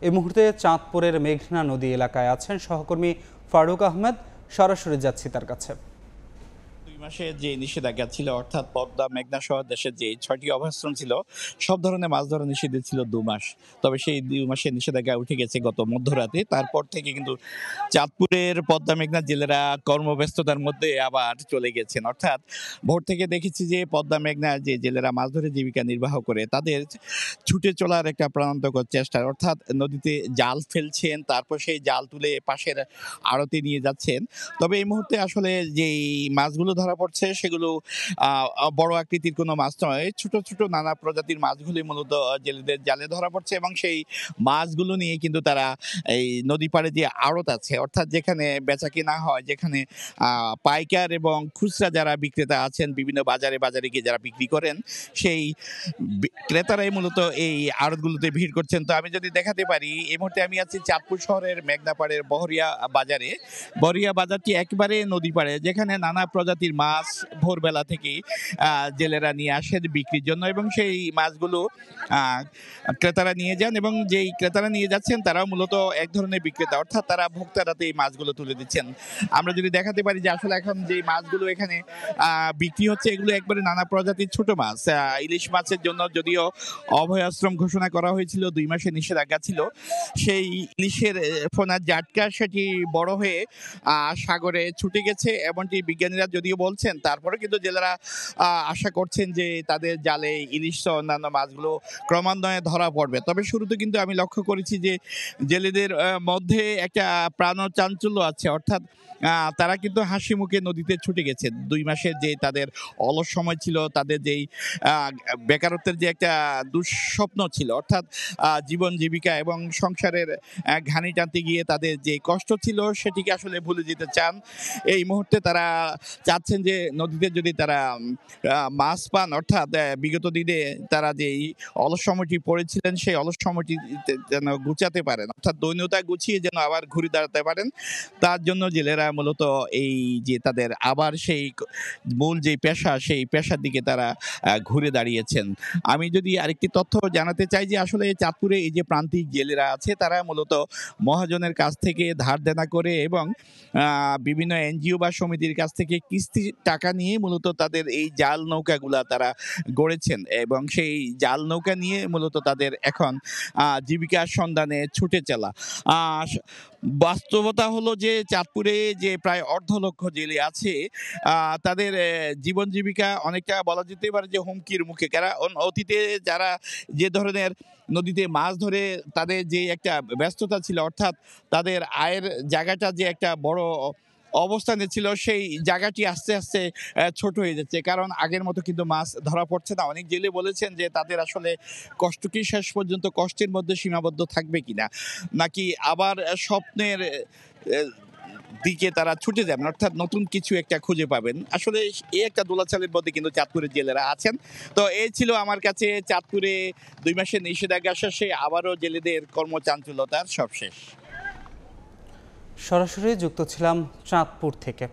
এই মুহূর্তে চাঁদপুরের মেঘনা নদী এলাকায় আছেন সহকর্মী ফারুক আহমেদ। সরাসরি যাচ্ছি তার কাছে। ২ মাসের যে নিষেধাজ্ঞা ছিল, অর্থাৎ পদ্মা মেঘনা সহ দেশের যে ৬টি অভয়াশ্রম ছিল, সব ধরনের মাছ ধরা নিষিদ্ধ ছিল ২ মাস। তবে সেই ২ মাসের নিষেধাজ্ঞা উঠে গেছে গত মধ্যরাতে। তারপর থেকে কিন্তু চাঁদপুরের পদ্মা মেঘনা জেলেরা কর্মব্যস্ততার মধ্যে আবার চলে গেছেন। অর্থাৎ ভোর থেকে দেখেছি যে পদ্মা মেঘনা যে জেলেরা মাছ ধরে জীবিকা নির্বাহ করে, তাদের ছুটে চলার একটা প্রাণান্তকর চেষ্টা। অর্থাৎ নদীতে জাল ফেলছেন, তারপর সেই জাল তুলে পাশের আড়তে নিয়ে যাচ্ছেন। তবে এই মুহূর্তে আসলে যেই মাছগুলো ধরা পড়ছে সেগুলো বড় আকৃতির কোনো মাছ নয়, ছোট ছোট নানা প্রজাতির মাছগুলি মূলত জেলেদের জালে ধরা পড়ছে এবং সেই মাছগুলো নিয়ে কিন্তু তারা এই নদী পাড়ে যে আড়ত আছে, অর্থাৎ যেখানে বেচা কেনা হয়, যেখানে পাইকার এবং খুচরা যারা বিক্রেতা আছেন, বিভিন্ন বাজারে বাজারে গিয়ে যারা বিক্রি করেন, সেই ক্রেতারাই মূলত এই আড়তগুলোতে ভিড় করছেন। তো আমি যদি দেখাতে পারি, এই মুহূর্তে আমি আছি চাঁদপুর শহরের মেঘনাপাড়ের বহরিয়া বাজারে। বহরিয়া বাজারটি একেবারে নদী পাড়ে, যেখানে নানা প্রজাতির মাছ ভোরবেলা থেকেই জেলেরা নিয়ে আসেন বিক্রির জন্য এবং সেই মাছগুলো ক্রেতারা নিয়ে যান এবং যেই ক্রেতারা নিয়ে যাচ্ছেন তারাও মূলত এক ধরনের বিক্রেতা, অর্থাৎ তারা ভোক্তারাতে এই মাছগুলো তুলে দিচ্ছেন। আমরা যদি দেখাতে পারি যে আসলে এখন যে মাছগুলো এখানে বিক্রি হচ্ছে, এগুলো একবারে নানা প্রজাতির ছোট মাছ। ইলিশ মাছের জন্য যদিও অভয়াশ্রম ঘোষণা করা হয়েছিল, ২ মাসের নিষেধাজ্ঞা ছিল, সেই ইলিশের ফোনার জাটকা সেটি বড় হয়ে সাগরে ছুটে গেছে এমনটি বিজ্ঞানীরা যদিও বলছেন। তারপরে কিন্তু জেলেরা আশা করছেন যে তাদের জালে ইলিশ সহ অন্যান্য মাছগুলো ক্রমান্বয়ে ধরা পড়বে। তবে শুরুতে কিন্তু আমি লক্ষ্য করেছি যে জেলেদের মধ্যে একটা প্রাণচাঞ্চল্য আছে, অর্থাৎ তারা কিন্তু হাসি মুখে নদীতে ছুটে গেছে। ২ মাসের যে তাদের অলস সময় ছিল, তাদের যেই বেকারত্বের যে একটা দুঃস্বপ্ন ছিল, অর্থাৎ জীবন জীবিকা এবং সংসারের ঘানি টানতে গিয়ে তাদের যে কষ্ট ছিল সেটিকে আসলে ভুলে যেতে চান। এই মুহূর্তে তারা চাচ্ছেন যে নদীতে যদি তারা মাছ পান, অর্থাৎ বিগত দিনে তারা যেই অলস সময়টি পড়েছিলেন সেই অলস সময়টি যেন গুছাতে পারেন, অর্থাৎ দৈন্যতা গুছিয়ে যেন আবার ঘুরে দাঁড়াতে পারেন। তার জন্য জেলেরা মূলত এই যে তাদের আবার সেই মূল যে পেশা, সেই পেশার দিকে তারা ঘুরে দাঁড়িয়েছেন। আমি যদি আরেকটি তথ্য জানাতে চাই যে আসলে চাঁদপুরে এই যে প্রান্তিক জেলেরা আছে, তারা মূলত মহাজনের কাছ থেকে ধার দেনা করে এবং বিভিন্ন এনজিও বা সমিতির কাছ থেকে কিস্তি টাকা নিয়ে মূলত তাদের এই জাল নৌকাগুলা তারা গড়েছেন এবং সেই জাল নৌকা নিয়ে মূলত তাদের এখন জীবিকার সন্ধানে ছুটে চলা। বাস্তবতা হলো যে চাঁদপুরে যে প্রায় ১.৫ লক্ষ জেলে আছে, তাদের জীবন জীবিকা অনেকটা বলা যেতে পারে যে হুমকির মুখে। কারণ অতীতে যারা যে ধরনের নদীতে মাছ ধরে তাদের যে একটা ব্যস্ততা ছিল, অর্থাৎ তাদের আয়ের জায়গাটা যে একটা বড় অবস্থানে ছিল, সেই জায়গাটি আস্তে আস্তে ছোট হয়ে যাচ্ছে। কারণ আগের মতো কিন্তু মাছ ধরা পড়ছে না। অনেক জেলে বলেছেন যে তাদের আসলে কষ্ট কি শেষ পর্যন্ত কষ্টের মধ্যে সীমাবদ্ধ থাকবে কিনা, নাকি আবার স্বপ্নের দিকে তারা ছুটে যাবেন, অর্থাৎ নতুন কিছু একটা খুঁজে পাবেন। আসলে এই একটা দোলাচালের মধ্যে কিন্তু চাঁদপুরের জেলেরা আছেন। তো এই ছিল আমার কাছে চাঁদপুরে ২ মাসের নিষেধাজ্ঞা শেষে আবারও জেলেদের কর্মচাঞ্চল্যতার সবশেষ। সরাসরি যুক্ত ছিলাম চাঁদপুর থেকে।